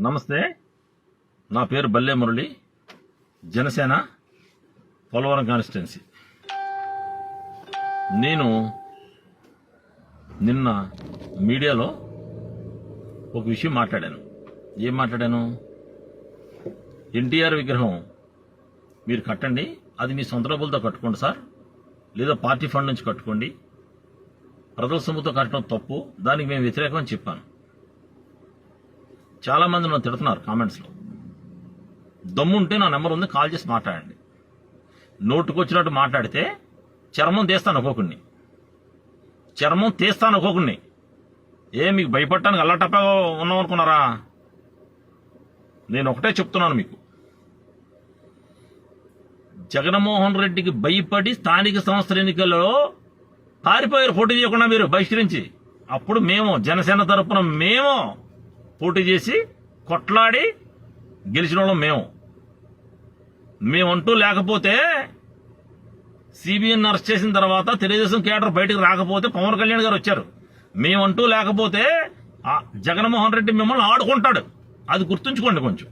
నమస్తే, నా పేరు బల్లే మురళి, జనసేన పోలవరం కాన్స్టిట్యున్సీ. నేను నిన్న మీడియాలో ఒక విషయం మాట్లాడాను. ఏం మాట్లాడాను? ఎన్టీఆర్ విగ్రహం మీరు కట్టండి, అది మీ సొంత డబ్బులతో కట్టుకోండి సార్, లేదా పార్టీ ఫండ్ నుంచి కట్టుకోండి, ప్రజల సొమ్ముతో కట్టడం తప్పు, దానికి మేము వ్యతిరేకం అని చెప్పాను. చాలా మంది నన్ను తిడుతున్నారు కామెంట్స్లో. దమ్ముంటే నా నెంబర్ ఉంది, కాల్ చేసి మాట్లాడండి. నోటుకొచ్చినట్టు మాట్లాడితే చర్మం తీస్తాను ఒక్కొక్కడిని, మీకు భయపడటానికి అల్లాటప్పగా ఉన్నాం అనుకున్నారా? నేను ఒకటే చెప్తున్నాను మీకు, జగన్మోహన్ రెడ్డికి భయపడి స్థానిక సంస్థల ఎన్నికల్లో పారిపోయారు పోటీ చేయకుండా మీరు బహిష్కరించి. అప్పుడు మేము జనసేన తరపున మేము పోటీ చేసి కొట్లాడి గెలిచిన వాళ్ళం. మేమంటూ లేకపోతే సిబిఎన్ అరెస్ట్ చేసిన తర్వాత తెలుగుదేశం కేడర్ బయటకు రాకపోతే పవన్ కళ్యాణ్ గారు వచ్చారు. మేమంటూ లేకపోతే జగన్మోహన్ రెడ్డి మిమ్మల్ని ఆడుకుంటాడు, అది గుర్తుంచుకోండి కొంచెం.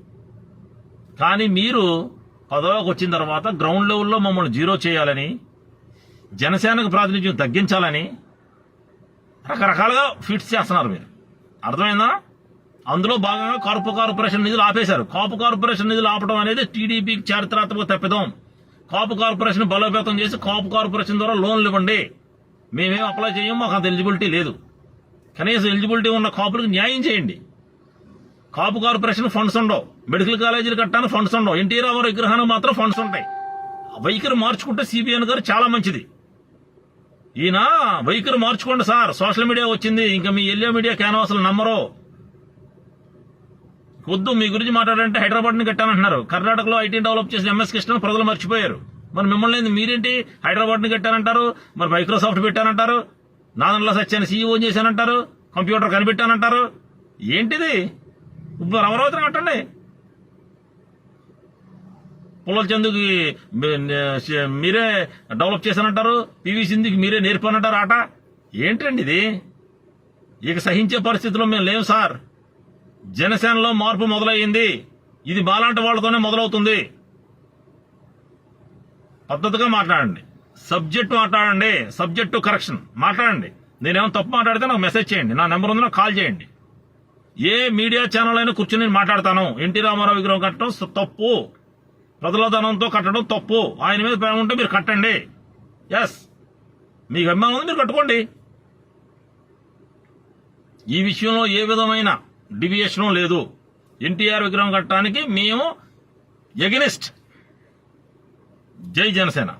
కానీ మీరు పదవికి వచ్చిన తర్వాత గ్రౌండ్ లెవెల్లో మమ్మల్ని జీరో చేయాలని, జనసేనకు ప్రాతినిధ్యం తగ్గించాలని రకరకాలుగా ఫిట్స్ చేస్తున్నారు మీరు. అర్థమైందా? అందులో భాగంగా కాపు కార్పొరేషన్ నిధులు ఆపేశారు. కాపు కార్పొరేషన్ నిధులు ఆపడం అనేది టీడీపీకి చారిత్రాత్మక తప్పిదం. కాపు కార్పొరేషన్ బలోపేతం చేసి కాపు కార్పొరేషన్ ద్వారా లోన్లు ఇవ్వండి. మేమేం అప్లై చేయం, మాకు అంత ఎలిజిబిలిటీ లేదు. కనీసం ఎలిజిబిలిటీ ఉన్న కాపులకు న్యాయం చేయండి. కాపు కార్పొరేషన్ ఫండ్స్ ఉండవు, మెడికల్ కాలేజీలు కట్టాలని ఫండ్స్ ఉండవు, ఎన్టీ రామారావు విగ్రహానికి మాత్రం ఫండ్స్ ఉంటాయి. వైఖరి మార్చుకుంటే సిబిఎన్ గారు చాలా మంచిది. ఈయన వైఖరి మార్చుకోండి సార్, సోషల్ మీడియా వచ్చింది, ఇంకా మీ ఎల్లో మీడియా క్యాన్వాస్లు నమ్మరు. వద్దు, మీ గురించి మాట్లాడాలంటే హైదరాబాద్ ని కట్టానంటున్నారు. కర్ణాటకలో ఐటీ డెవలప్ చేసిన ఎంఎస్ కృష్ణ ప్రజలు మర్చిపోయారు. మరి మిమ్మల్ని మీరేంటి హైదరాబాద్ ని కట్టానంటారు, మరి మైక్రోసాఫ్ట్ పెట్టానంటారు, నాదన్ల సత్యాన్ని సీఈఓ చేశానంటారు, కంప్యూటర్ కనిపెట్టానంటారు. ఏంటిది? అమరావతిని కట్టండి. పుల్లల చందుకి మీరే డెవలప్ చేశానంటారు, పివి సింధుకి మీరే నేర్పానంటారు ఆట. ఏంటండి ఇది? ఇక సహించే పరిస్థితిలో మేము లేవు సార్. జనసేనలో మార్పు మొదలయ్యింది, ఇది బాలాంటి వాళ్లతోనే మొదలవుతుంది. పద్ధతిగా మాట్లాడండి, సబ్జెక్టు మాట్లాడండి, సబ్జెక్టు కరెక్షన్ మాట్లాడండి. నేనేమో తప్పు మాట్లాడితే నాకు మెసేజ్ చేయండి, నా నెంబర్ ఉంది, నాకు కాల్ చేయండి. ఏ మీడియా ఛానల్ అయినా కూర్చొని నేను మాట్లాడతాను. ఎన్టీ రామారావు విగ్రహం కట్టడం తప్పు, ప్రజల ధనంతో కట్టడం తప్పు. ఆయన మీద ప్రేమ ఉంటే మీరు కట్టండి. ఎస్, మీకు అభిమానం ఉంది, మీరు కట్టుకోండి. ఈ విషయంలో ఏ విధమైన డివియేషన్ లేదు. ఎన్టీఆర్ విగ్రహం కట్టడానికి మేము ఎగనిస్ట్. జై జనసేన.